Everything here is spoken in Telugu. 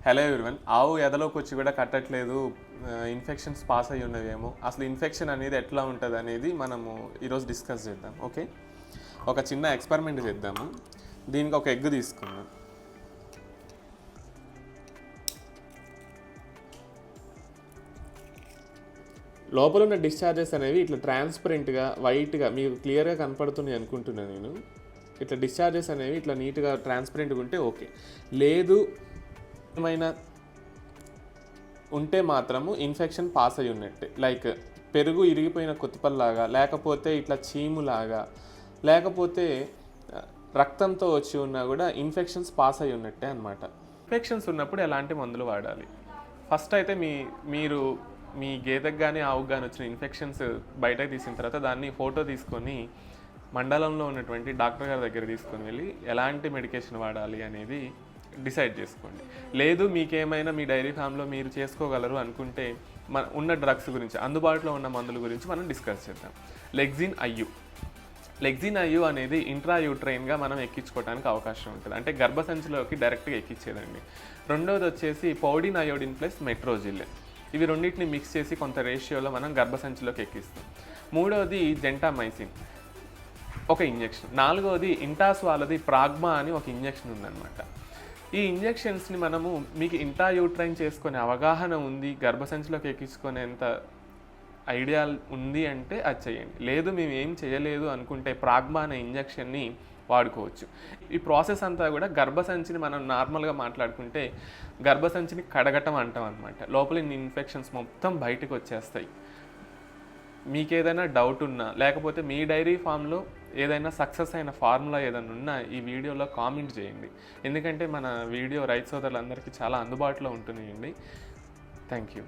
Hello everyone. ఆవు ఎదలోకి వచ్చి కూడా కట్టట్లేదు, ఇన్ఫెక్షన్స్ పాస్ అయ్యి ఉన్నవేమో, అసలు ఇన్ఫెక్షన్ అనేది ఎట్లా ఉంటుంది అనేది మనము ఈరోజు డిస్కస్ చేద్దాం. ఓకే, ఒక చిన్న ఎక్స్పెరిమెంట్ చేద్దాము. దీనికి ఒక ఎగ్ తీసుకుందాం. లోపల ఉన్న డిశ్చార్జెస్ అనేవి ఇట్లా ట్రాన్స్పరెంట్గా వైట్గా మీకు క్లియర్గా కనపడుతున్నాయి అనుకుంటున్నాను నేను. ఇట్లా డిశ్చార్జెస్ అనేవి ఇట్లా నీట్గా ట్రాన్స్పరెంట్గా ఉంటే ఓకే. లేదు ఏమైనా ఉంటే మాత్రము ఇన్ఫెక్షన్ పాస్ అయి ఉన్నట్టే. లైక్ పెరుగు ఇరిగిపోయిన కొత్తిపల్లాగా, లేకపోతే ఇట్లా చీములాగా, లేకపోతే రక్తంతో వచ్చి ఉన్నా కూడా ఇన్ఫెక్షన్స్ పాస్ అయి ఉన్నట్టే అనమాట. ఇన్ఫెక్షన్స్ ఉన్నప్పుడు ఎలాంటి మందులు వాడాలి? ఫస్ట్ అయితే మీరు మీ గేదెకు కానీ ఆవుకు కానీ వచ్చిన ఇన్ఫెక్షన్స్ బయటకు తీసిన తర్వాత దాన్ని ఫోటో తీసుకొని మండలంలో ఉన్నటువంటి డాక్టర్ గారి దగ్గర తీసుకొని వెళ్ళి ఎలాంటి మెడికేషన్ వాడాలి అనేది డిసైడ్ చేసుకోండి. లేదు మీకేమైనా మీ డైరీ ఫామ్లో మీరు చేసుకోగలరు అనుకుంటే ఉన్న డ్రగ్స్ గురించి, అందుబాటులో ఉన్న మందుల గురించి మనం డిస్కస్ చేద్దాం. లెగ్జిన్ ఐయు అనేది ఇంట్రాయూట్రైన్గా మనం ఎక్కించుకోవడానికి అవకాశం ఉంటుంది. అంటే గర్భసంచిలోకి డైరెక్ట్గా ఎక్కించేదండి. రెండవది వచ్చేసి పౌడిన్ అయోడిన్ ప్లస్ మెట్రోజిల్. ఇవి రెండింటిని మిక్స్ చేసి కొంత రేషియోలో మనం గర్భసంచిలోకి ఎక్కిస్తాం. మూడవది జెంటామైసిన్, ఒక ఇంజెక్షన్. నాలుగవది ఇంటాస్ వాళ్ళది ప్రాగ్మా అని ఒక ఇంజెక్షన్ ఉందన్నమాట. ఈ ఇంజెక్షన్స్ని మనము మీకు ఇంట్రాయూట్రైన్ చేసుకునే అవగాహన ఉంది, గర్భసంచిలోకి ఎక్కించుకునేంత ఐడియా ఉంది అంటే అది చేయండి. లేదు మేము ఏం చేయలేదు అనుకుంటే ప్రాగ్మా అనే ఇంజెక్షన్ని వాడుకోవచ్చు. ఈ ప్రాసెస్ అంతా కూడా గర్భసంచిని మనం నార్మల్గా మాట్లాడుకుంటే గర్భసంచిని కడగటం అంటాం అనమాట. లోపల ఇన్ఫెక్షన్స్ మొత్తం బయటకు వచ్చేస్తాయి. మీకు ఏదైనా డౌట్ ఉన్నా, లేకపోతే మీ డైరీ ఫామ్లో ఏదైనా సక్సెస్ అయిన ఫార్ములా ఏదైనా ఉన్నా ఈ వీడియోలో కామెంట్ చేయండి. ఎందుకంటే మన వీడియో రైతు సోదరులందరికీ చాలా అందుబాటులో ఉంటున్నాయండి. Thank you.